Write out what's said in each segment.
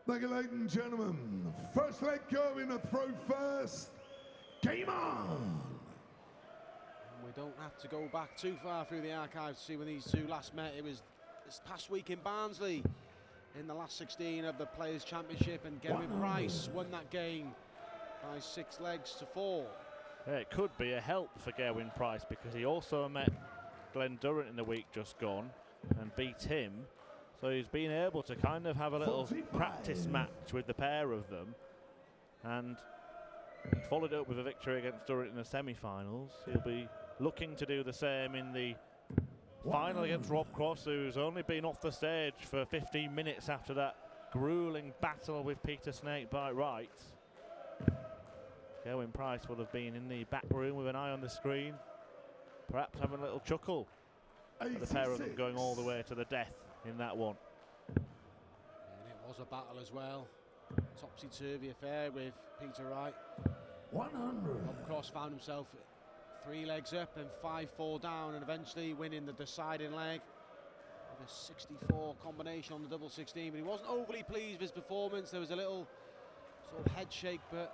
Thank you, ladies and gentlemen. First leg going to throw first. Game on! We don't have to go back too far through the archives to see when these two last met. It was this past week in Barnsley in the last 16 of the Players' Championship, and Gerwyn Price won that game by 6 legs to 4. Yeah, it could be a help for Gerwyn Price because he also met Glenn Durrant in the week just gone and beat him. So he's been able to kind of have a little practice match with the pair of them, and he followed it up with a victory against Durrant in the semi-finals. He'll be looking to do the same in the final against Rob Cross, who's only been off the stage for 15 minutes after that grueling battle with Peter Snakebite Wright. Gerwyn Price will have been in the back room with an eye on the screen, perhaps having a little chuckle at the pair of them going all the way to the death in that one. And it was a battle as well. Topsy-turvy affair with Peter Wright. 100. Rob Cross found himself 3 legs up and 5-4 down, and eventually winning the deciding leg with a 64 combination on the double 16. But he wasn't overly pleased with his performance. There was a little sort of head shake, but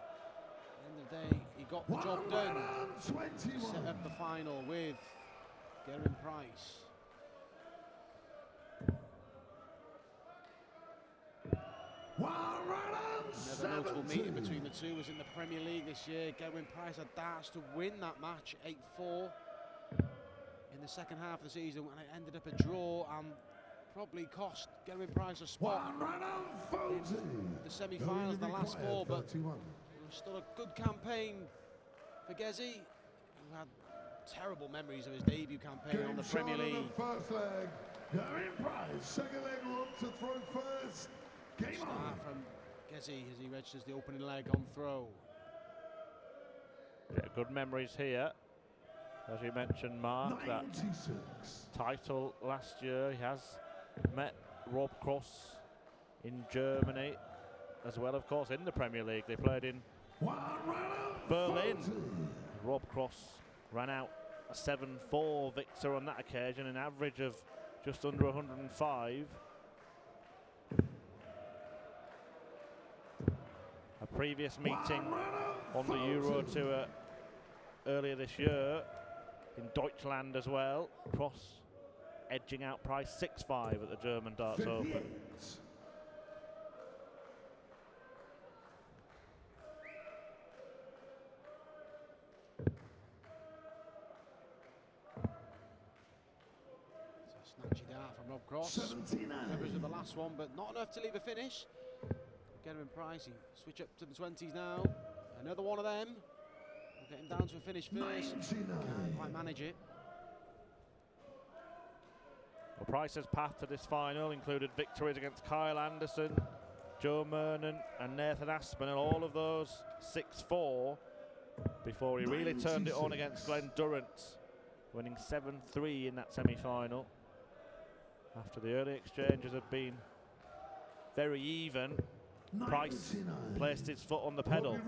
at the end of the day, he got the job done. Set up the final with Gerwyn Price. Another notable meeting between the two was in the Premier League this year. Gerwyn Price had darts to win that match 8-4 in the second half of the season, and it ended up a draw and probably cost Gerwyn Price a spot in the semi-finals, the last 4. But it was still a good campaign for Gezi, who had terrible memories of his debut campaign on the Premier League. First leg, Gerwyn Price. Second leg, Rob to throw first. Game Start on. from Gezi as he registers the opening leg on throw. Yeah, good memories here. As you mentioned, Mark, 96. that title last year. He has met Rob Cross in Germany as well, of course, in the Premier League. They played in Berlin. Rob Cross ran out a 7-4 victor on that occasion, an average of just under 105. A previous meeting on the Euro Tour earlier this year in Deutschland as well. Cross edging out Price 6-5 at the German Darts Open. Snatchy dart from Rob Cross. Members of the last one, but not enough to leave a finish. Gerwyn Price, he switch up to the 20s now. Another one of them. We'll get him down to a finish first. Can't quite manage it. Well, Price's path to this final included victories against Kyle Anderson, Joe Mernon and Nathan Aspinall, all of those 6-4, before he really turned it on against Glenn Durrant, winning 7-3 in that semi-final. After the early exchanges had been very even, Price placed his foot on the pedal. And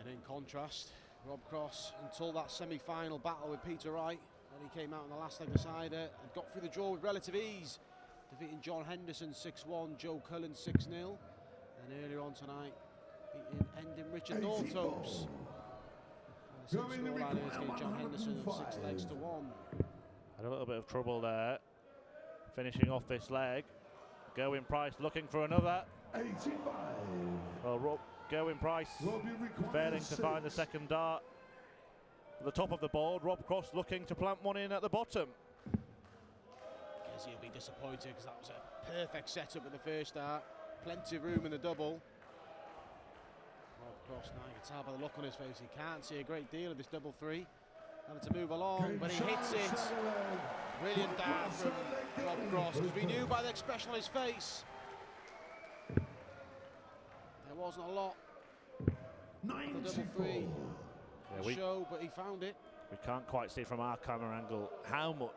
in contrast, Rob Cross, until that semi-final battle with Peter Wright, when he came out on the last leg decider, and got through the draw with relative ease, defeating John Henderson 6-1, Joe Cullen 6-0, and earlier on tonight, ending Richard Northope's. The same scoreline is against John Henderson of 6 legs to 1. Had a little bit of trouble there, finishing off this leg. Gerwyn Price looking for another. 85. Well, Gerwyn Price failing to find the second dart at the top of the board. Rob Cross looking to plant one in at the bottom. Guess he'll be disappointed because that was a perfect setup with the first dart. Plenty of room in the double. Rob Cross, now you can tell by the look on his face, he can't see a great deal of this double 3. Having to move along, but he hits it. Brilliant dart from Rob Cross, because we knew by the expression on his face there wasn't a lot of the double 3 to show, but he found it. We can't quite see from our camera angle how much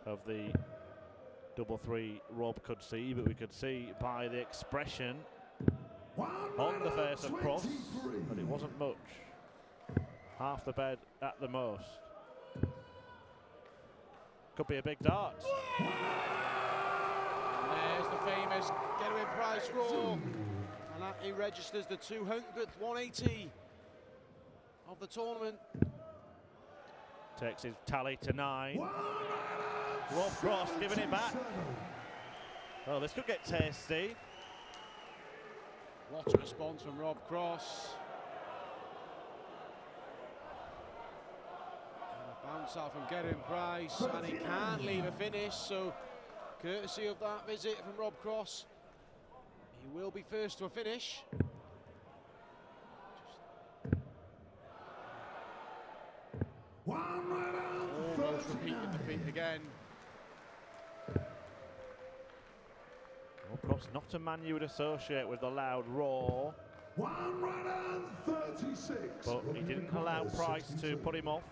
of the double 3 Rob could see, but we could see by the expression on the face of Cross that it wasn't much. Half the bed at the most. Could be a big dart. There's the famous Gerwyn Price roar. And that he registers the 200th 180 of the tournament. Takes his tally to 9. Rob Cross giving it back. Oh, this could get tasty. What a response from Rob Cross. And a bounce out from Gerwyn Price, and he can't leave a finish, so courtesy of that visit from Rob Cross, he will be first to a finish. Almost repeated the feat again. Rob Cross, not a man you would associate with the loud roar. 136. But he didn't allow Price to put him off.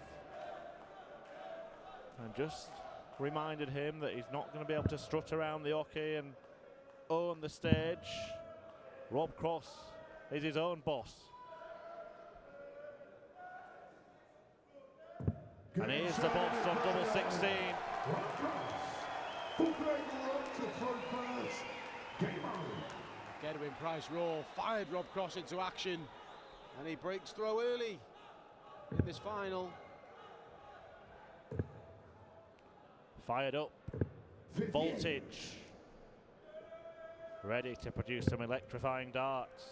And just reminded him that he's not going to be able to strut around the hockey and own the stage. Rob Cross is his own boss. And here's the boss on double 16. Gerwyn Price roar fired Rob Cross into action, and he breaks through early in this final. Fired up, voltage, ready to produce some electrifying darts.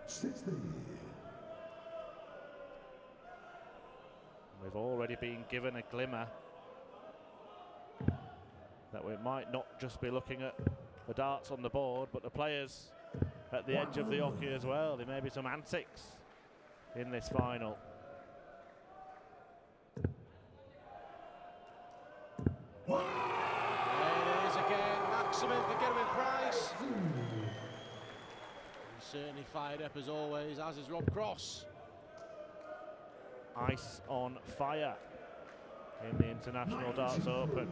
60. We've already been given a glimmer that we might not just be looking at the darts on the board, but the players at the edge of the hockey as well. There may be some antics in this final. There it is again, maximum for Gerwyn Price. He's certainly fired up as always, as is Rob Cross. Ice on fire in the International Darts Open.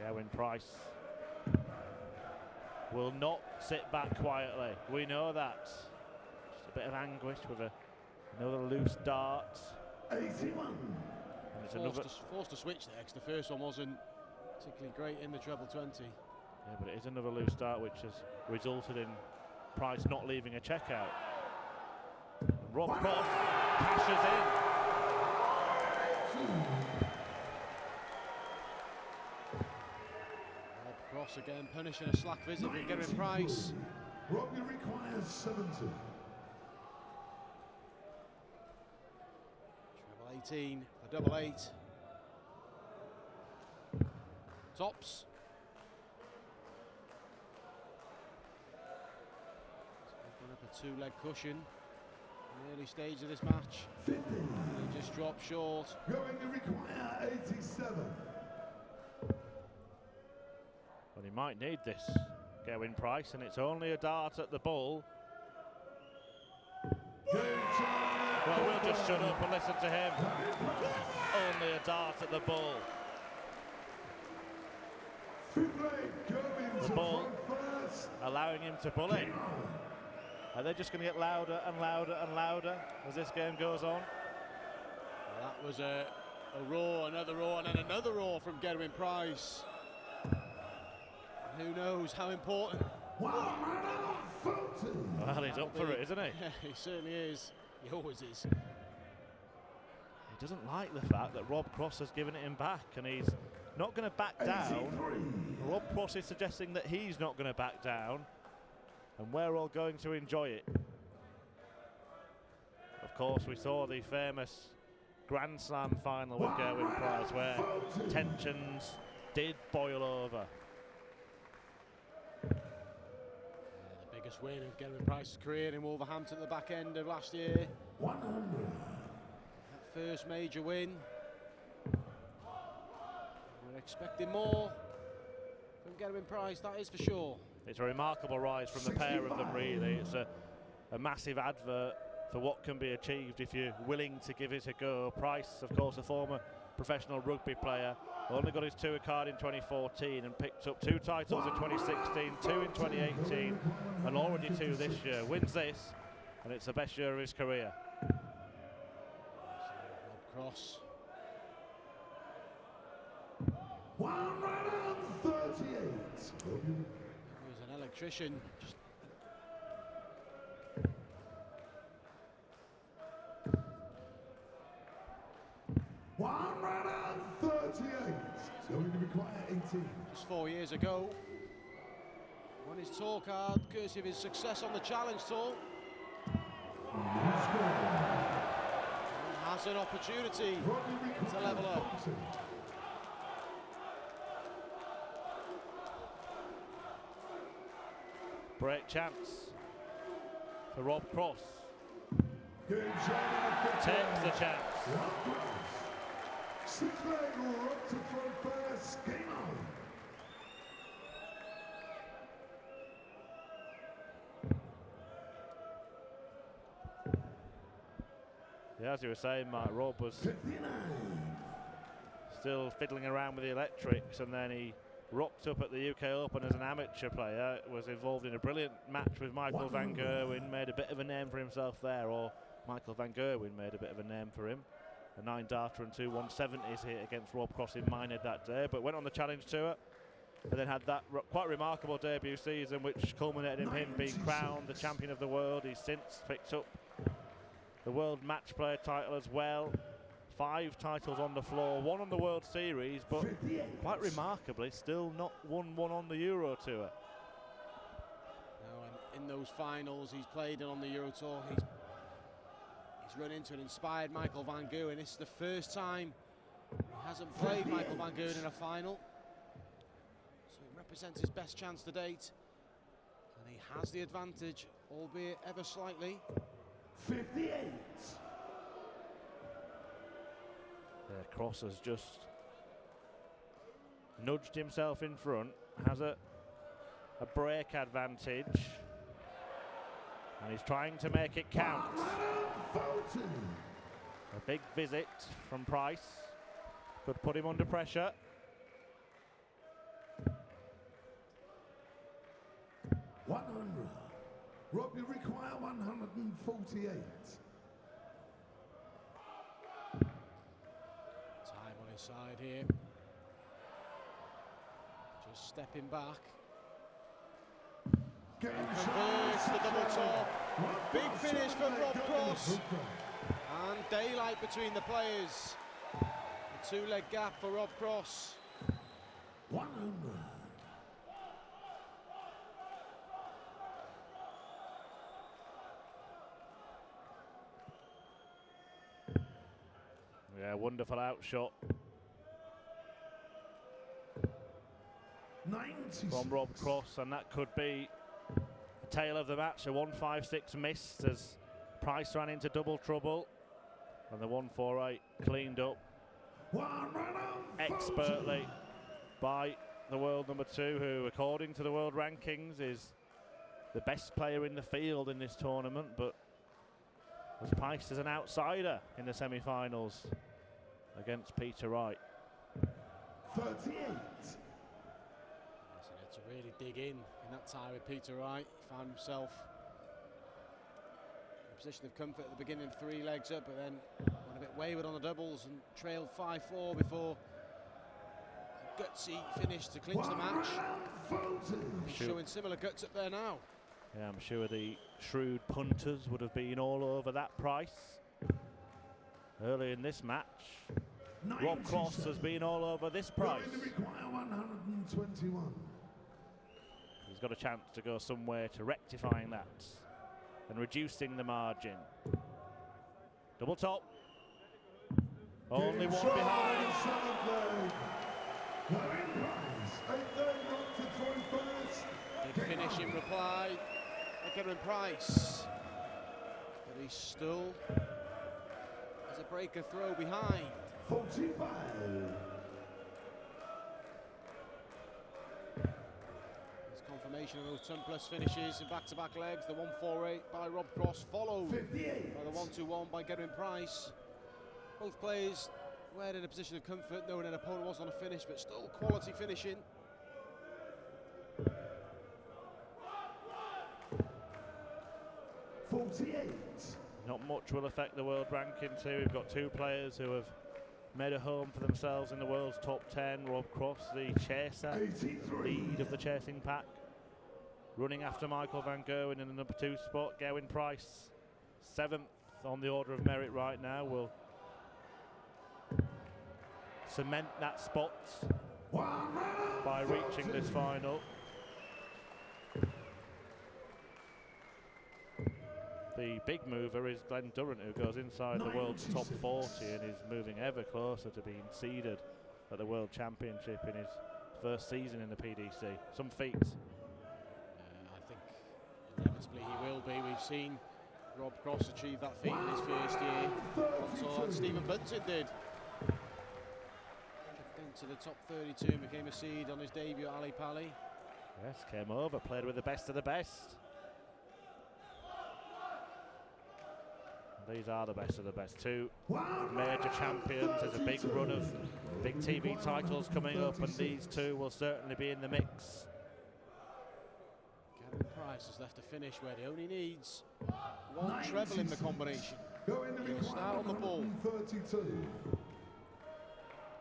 Gerwyn Price will not sit back quietly. We know that. Just a bit of anguish with another loose dart. 81. And it's Forced to switch there, because the first one wasn't particularly great in the treble 20. Yeah, but it is another loose dart which has resulted in Price not leaving a checkout. Rob Cross cashes in. Rob Cross again punishing a slack visit from Gerwyn Price. Robbie requires 70. Treble 18 for double 8. Tops. Open up a 2-leg cushion in the early stage of this match. 50. He just dropped short. Going to require 87. Well, he might need this, Gerwyn Price, and it's only a dart at the bull. Well, we'll just shut up and listen to him. Only a dart at the bull. The bull allowing him to bully. Are they just going to get louder and louder and louder as this game goes on? Well, that was a roar, another roar, and then another roar from Gerwyn Price. And who knows how important. Well, he's up for it, isn't he? Yeah, he certainly is. He always is. He doesn't like the fact that Rob Cross has given it him back, and he's not going to back down. Rob Cross is suggesting that he's not going to back down, and we're all going to enjoy it. Of course, we saw the famous Grand Slam final with Gerwyn Price, where tensions did boil over. The biggest win of Gerwyn Price's career in Wolverhampton at the back end of last year. 100. That first major win. We're expecting more from Gerwyn Price, that is for sure. It's a remarkable rise from the pair of them, really. It's a massive advert for what can be achieved if you're willing to give it a go. Price, of course, a former professional rugby player, only got his tour card in 2014 and picked up 2 titles in 2016, 2 in 2018, and already 2 this year. Wins this, and it's the best year of his career. Rob Cross. 138. He was an electrician. Just 138. Going to require 18. just 4 years ago, won his tour card courtesy of his success on the Challenge Tour. New score. And has an opportunity to level up. 40. Break chance for Rob Cross. Good shot. Takes the chance. Six leg up to throw first. Game on. Yeah, as you were saying, Mike, Rob was 59. still fiddling around with the electrics, and then he rocked up at the UK Open as an amateur player, was involved in a brilliant match with Michael van Gerwen, made a bit of a name for himself there, or Michael van Gerwen made a bit of a name for him. A 9-darter and 2 170s hit against Rob Cross in Minehead that day, but went on the Challenge Tour and then had that quite remarkable debut season, which culminated in him being crowned the champion of the world. He's since picked up the World Match Player title as well. 5 titles on the floor, 1 on the World Series, but 58. quite remarkably still not won one on the Euro Tour. No, and in those finals he's played on the Euro Tour, he's run into an inspired Michael van Gerwen. This is the first time he hasn't played Michael van Gerwen in a final, so he represents his best chance to date, and he has the advantage, albeit ever slightly. 58. Cross has just nudged himself in front, has a break advantage, and he's trying to make it count. A big visit from Price could put him under pressure. Rob, you require 148. Time on his side here. Just stepping back. Converts the double top. Big finish from Rob Cross. And daylight between the players. A 2-leg gap for Rob Cross. 100. Yeah, wonderful outshot 96. from Rob Cross, and that could be a tail of the match. A 156 missed as Price ran into double trouble, and the 148 cleaned up expertly by the world number 2, who according to the world rankings is the best player in the field in this tournament, but was priced as an outsider in the semi-finals against Peter Wright. 38. Yes, he had to really dig in that tie with Peter Wright. He found himself in a position of comfort at the beginning, 3 legs up, but then went a bit wayward on the doubles and trailed 5-4 before a gutsy finish to clinch the match. He's showing similar guts up there now. Yeah, I'm sure the shrewd punters would have been all over that Price early in this match. Rob Cross has been all over this Price. Require 121. He's got a chance to go somewhere to rectifying that and reducing the margin. Double top. Only one behind. Big finish in reply. Gerwyn Price. But he still has a breaker throw behind. 45. There's confirmation of those 10+ finishes in back-to-back legs. The 148 by Rob Cross, followed 58. by the 121 by Gerwyn Price. Both players were in a position of comfort, knowing an opponent was on a finish, but still quality finishing. $48. Not much will affect the world ranking too. We've got 2 players who have made a home for themselves in the world's top 10. Rob Cross, the chaser, 83. lead of the chasing pack. Running after Michael van Gerwen in the number 2 spot. Gerwyn Price, 7th on the order of merit right now, will cement that spot by reaching this final. The big mover is Glenn Durrant, who goes inside the world's top 40 and is moving ever closer to being seeded at the World Championship in his first season in the PDC. Some feat. I think inevitably he will be. We've seen Rob Cross achieve that feat in his first year. Also, Stephen Bunting did. Into the top 32 and became a seed on his debut at Ali Pali. Yes, came over, played with the best of the best. These are the best of the best. 2 major champions. There's a big run of big TV titles coming up, and these 2 will certainly be in the mix. Gerwyn Price has left a finish where he only needs 1 treble in the combination. He'll start on the ball. 32.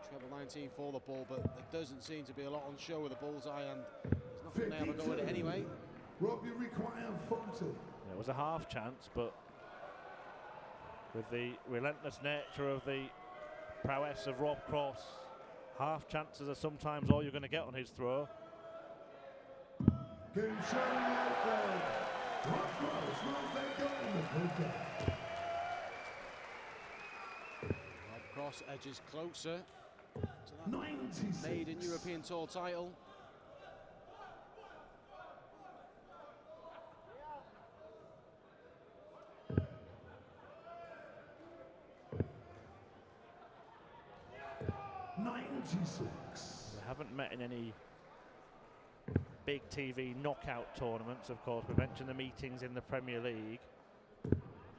Treble 19 for the ball, but there doesn't seem to be a lot on show with the bullseye, and there's nothing there to go with it anyway. Rob, you require 40. It was a half chance, but with the relentless nature of the prowess of Rob Cross, half chances are sometimes all you're going to get on his throw. Game showing out there. Rob Cross, well, they got in the full. Rob Cross edges closer to that 96. maiden European Tour title. We haven't met in any big TV knockout tournaments, of course. We mentioned the meetings in the Premier League.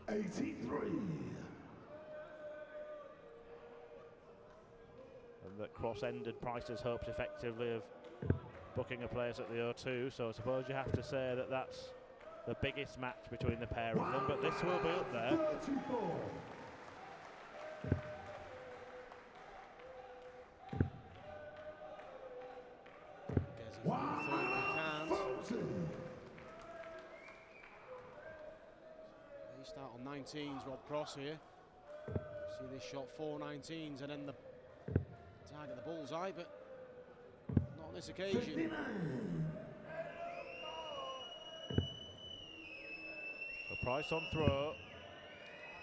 83. And that Cross ended Price's hopes effectively of booking a place at the O2, so I suppose you have to say that that's the biggest match between the pair of them, but this will be up there. 34. They start on 19s, Rob Cross here. See this shot, 4 19s, and then the target the bullseye, but not on this occasion. 59. The Price on throw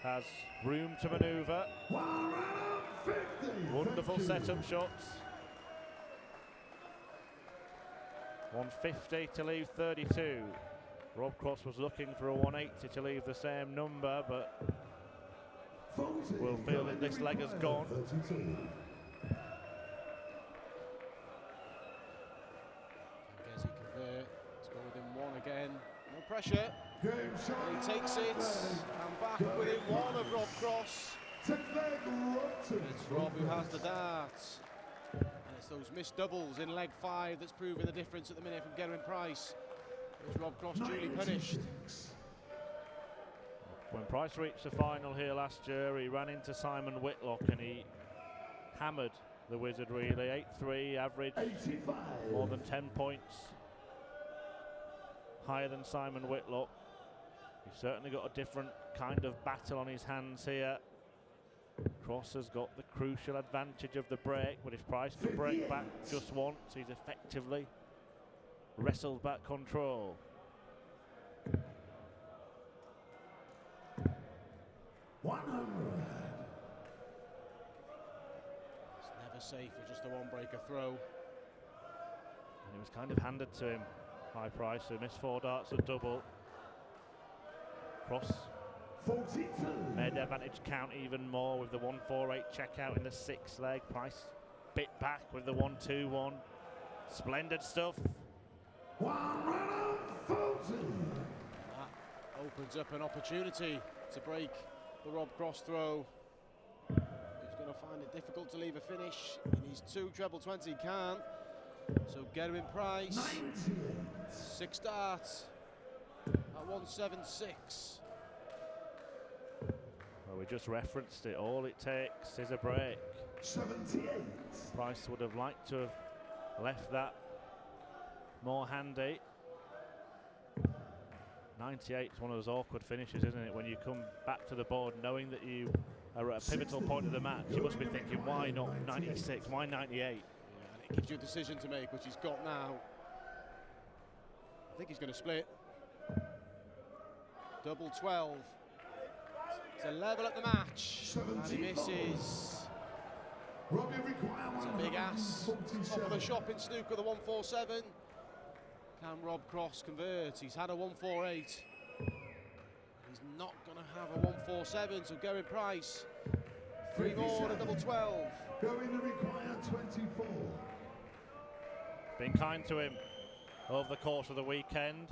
has room to manoeuvre. 150. Wonderful setup shots. 150 to leave 32. Rob Cross was looking for a 180 to leave the same number, but we'll feel that this leg has gone. 32. Gezi convert to go within 1 again. No pressure. Game And he takes it and back within 1 of Rob Cross. It's Rob who has the darts. And it's those missed doubles in leg 5 that's proving the difference at the minute from Gerwyn Price. There's Rob Cross duly punished. When Price reached the final here last year, he ran into Simon Whitlock and he hammered the Wizard really. 8-3 average, 85. more than 10 points higher than Simon Whitlock. He's certainly got a different kind of battle on his hands here. Cross has got the crucial advantage of the break, but if Price can break back just once, he's effectively wrestled back control. 100. It's never safe for just a 1-breaker throw. And it was kind of handed to him by Price, who missed 4 darts at double. Cross 42. made the advantage count even more with the 148 checkout in the 6th leg. Price bit back with the 121. Splendid stuff. 140. That opens up an opportunity to break the Rob Cross throw. He's going to find it difficult to leave a finish. He needs 2 treble 20, he can't. So Gerwyn Price, 98. 6 darts at 176. Well, we just referenced it. All it takes is a break. 78. Price would have liked to have left that more handy. 98 is one of those awkward finishes, isn't it? When you come back to the board knowing that you are at a pivotal point of the match, you must be thinking, why not 96? Why 98? Yeah, and it gives you a decision to make, which he's got now. I think he's going to split. Double 12 to level up the match. And he misses. It's a big ass. Top of the shop in snooker, the 147. Can Rob Cross convert? He's had a 148. He's not going to have a 147, so Gerwyn Price. 3 more to double 12. Going to require 24. Been kind to him over the course of the weekend.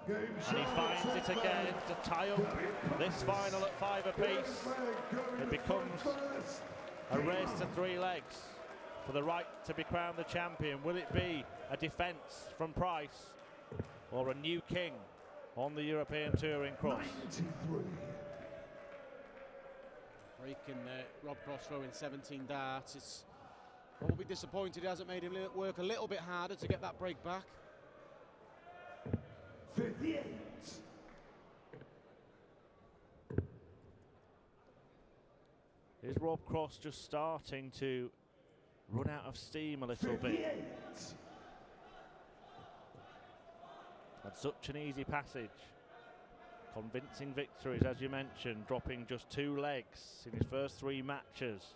And he finds it again to tie up this final at 5 apiece. It becomes a race to 3 legs for the right to be crowned the champion. Will it be a defence from Price or a new king on the European Touring Cross? 93. Breaking Rob Cross throwing 17 darts. It's probably disappointed he hasn't made him work a little bit harder to get that break back. 58. Is Rob Cross just starting to run out of steam a little 58. bit? Had such an easy passage. Convincing victories, as you mentioned, dropping just 2 legs in his first 3 matches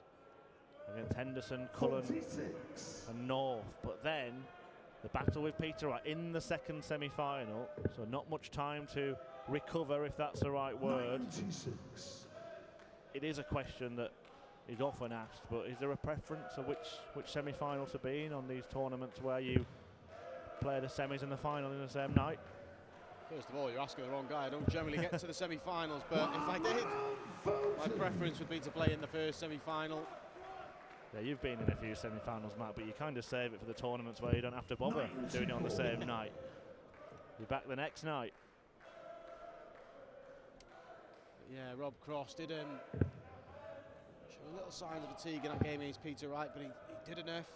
against Henderson, Cullen 46. and North. But then the battle with Peter Wright in the second semi-final, so not much time to recover, if that's the right word. 96. It is a question that is often asked, but is there a preference of which semi-final to be in on these tournaments where you play the semis and the final in the same night? First of all, you're asking the wrong guy. I don't generally get to the semi-finals, but if I did, my preference would be to play in the first semi-final. Yeah, you've been in a few semi-finals, Matt, but you kind of save it for the tournaments where you don't have to bother doing it on the same night. You're back the next night. Yeah, Rob Cross didn't show a little signs of fatigue in that game against Peter Wright, but he did enough.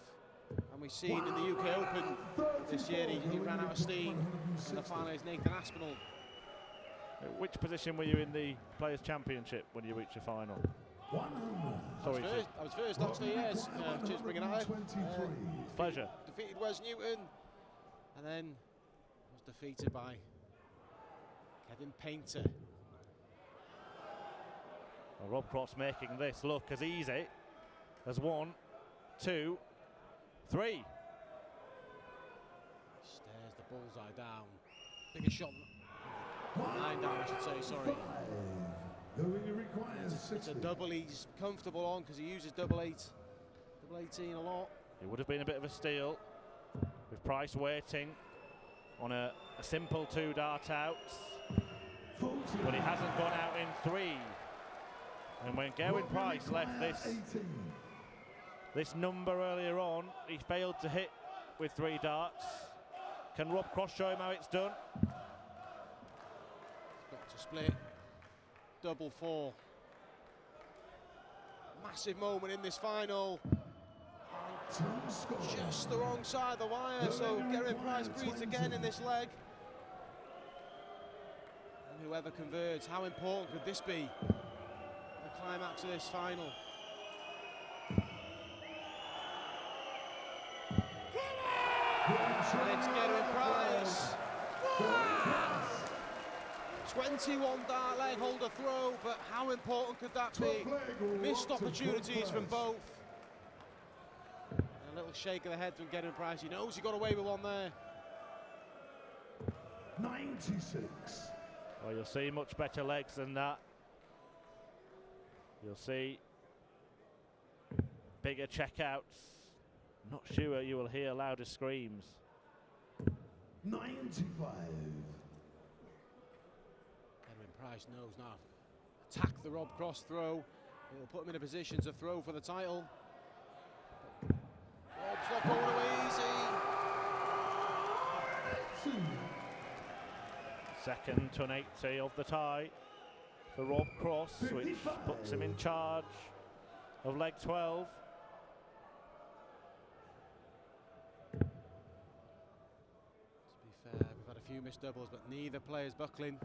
And we've seen in the UK Open this year, he ran out of steam. And the final is Nathan Aspinall. Which position were you in the Players' Championship when you reached the final? Sorry, I was first, actually, yes. Cheers bringing that up. Pleasure. Defeated Wes Newton, and then was defeated by Kevin Painter. Well, Rob Cross making this look as easy as 1, 2, 3. Stares the bullseye down. Biggest shot. 9 down, I should say, sorry. It's a double he's comfortable on because he uses double 18 a lot. It would have been a bit of a steal with Price waiting on a simple 2 dart out, but he hasn't gone out in 3. And when Gerwyn Price left this number earlier on, he failed to hit with 3 darts. Can Rob Cross show him how it's done? Got to split. Double 4. Massive moment in this final. Just the wrong side of the wire, so Gerwyn Price breathes again in this leg. And whoever converts, how important could this be? The climax of this final. And it's Gerwyn Price. 21 dart leg holder throw, but how important could that be? Missed opportunities from both. And a little shake of the head from Gerwyn Price. He knows he got away with one there. 96. Well, you'll see much better legs than that. You'll see bigger checkouts. Not sure you will hear louder screams. 95. Price knows now. Attack the Rob Cross throw. It'll put him in a position to throw for the title. Rob's not going away easy. Second 180 of the tie for Rob Cross, which puts him in charge of leg 12. few missed doubles, but neither player's buckling.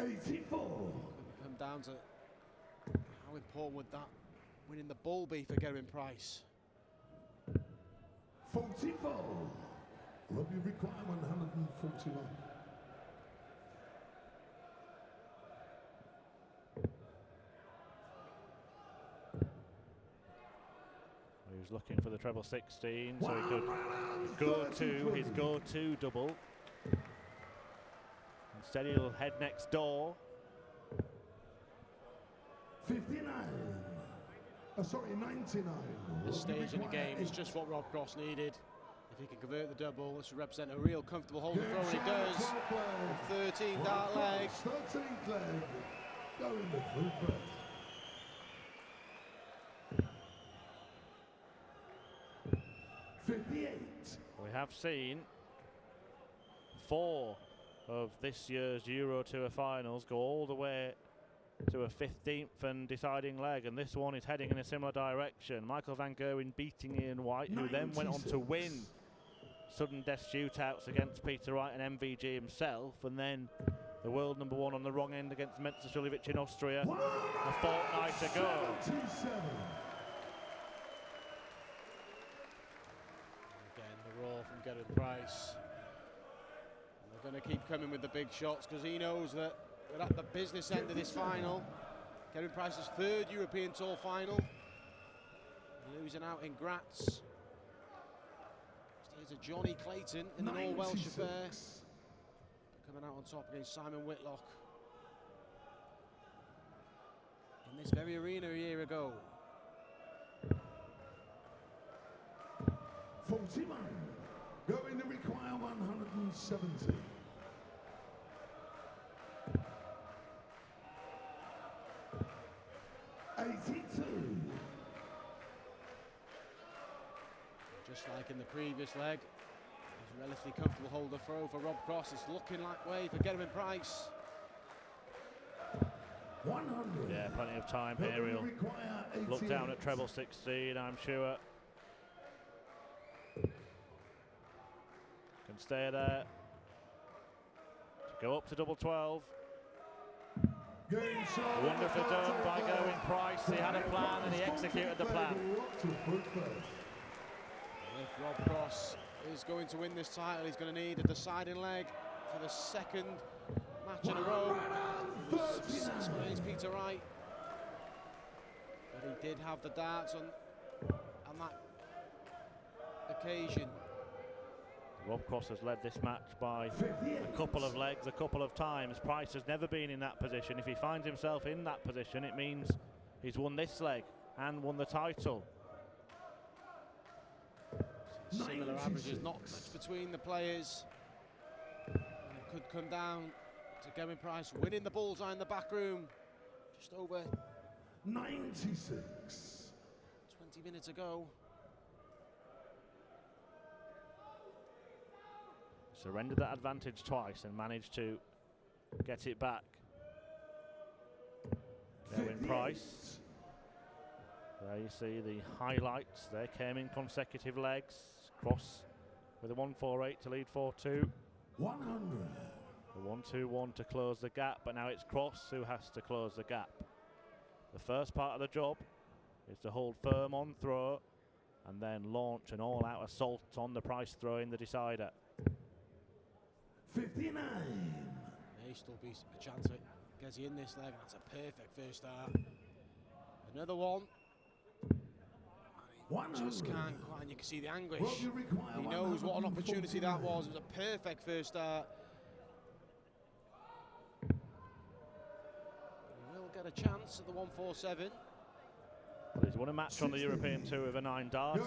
84. Couldn't come down to how important would that winning the bull be for Gerwyn Price. 44. Rob, you require 141. He was looking for the treble 16, so he could go to his go-to double. Instead, he'll head next door. 59. Sorry, 99. This stage in the game is just what Rob Cross needed. If he can convert the double, this would represent a real comfortable hold and throw, and he does. 13 dart leg. 13th leg. Going the full press. We have seen 4 of this year's Euro Tour finals go all the way to a 15th and deciding leg, and this one is heading in a similar direction. Michael van Gerwen beating Ian White, who then went on to win sudden death shootouts against Peter Wright and MVG himself, and then the world number 1 on the wrong end against Mensa Suljovic in Austria a fortnight ago. 77. Roar from Gerwyn Price. And they're going to keep coming with the big shots because he knows that we're at the business end of this final. Gerwyn Price's 3rd European Tour final. Losing out in Graz. Here's a Johnny Clayton in an all-Welsh affair. Coming out on top against Simon Whitlock. In this very arena a year ago. 41. Going to require 170. 82. Just like in the previous leg, it's a relatively comfortable hold of throw for Rob Cross. It's looking like way for Gerwyn Price. 100. Yeah, plenty of time here. He'll look down at treble 16, I'm sure. Can stay there. To go up to double 12. Wonderfully done by Gerwyn Price. He had a plan and he executed the plan. If Rob Cross is going to win this title, he's going to need a deciding leg for the 2nd match in a row. Successful against Peter Wright. But he did have the darts on that occasion. Rob Cross has led this match by a couple of legs, a couple of times. Price has never been in that position. If he finds himself in that position, it means he's won this leg and won the title. Similar averages, not much between the players. And it could come down to Gerwyn Price winning the bullseye in the back room just over 96. 20 minutes ago. Surrendered that advantage twice and managed to get it back. Gerwyn Price. There you see the highlights. They came in consecutive legs. Cross with a 148 to lead 4-2. 100. The 1-2-1 to close the gap, but now it's Cross who has to close the gap. The first part of the job is to hold firm on throw and then launch an all-out assault on the Price throw in the decider. 59. May still be a chance of it. Gets he in this leg, and that's a perfect first start. Another one. Just can't quite, and you can see the anguish. He knows what an opportunity that was. It was a perfect first start. He will get a chance at the 147. Well, he's won a match on the European Tour with a 9-darter.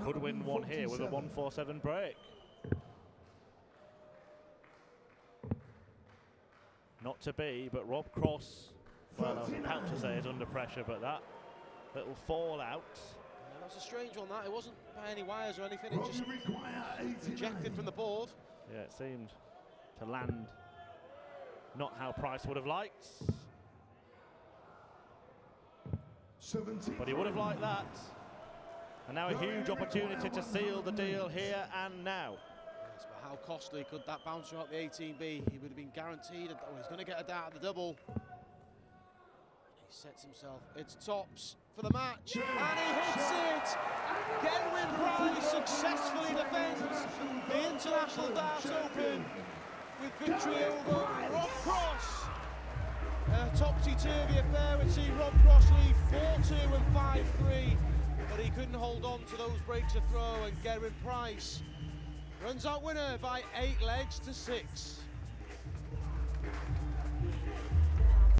Could win one here with a 147 break. Not to be, but Rob Cross, well, I was about to say is under pressure, but that little fallout. Yeah, that was a strange one, that. It wasn't by any wires or anything, it just ejected from the board. Yeah, it seemed to land not how Price would have liked. But he would have liked that. And now a huge opportunity to seal the deal here and now. Yes, but how costly could that bouncer out the 18 be? He would have been guaranteed. Oh, he's going to get a dart at the double. He sets himself. It's tops for the match, and he hits it. Gerwyn Price successfully defends the International Darts Open with victory over Rob Cross. A topsy-turvy affair would see Rob Cross lead 4-2 and 5-3, but he couldn't hold on to those breaks of throw, and Gerwyn Price runs out winner by 8 legs to 6.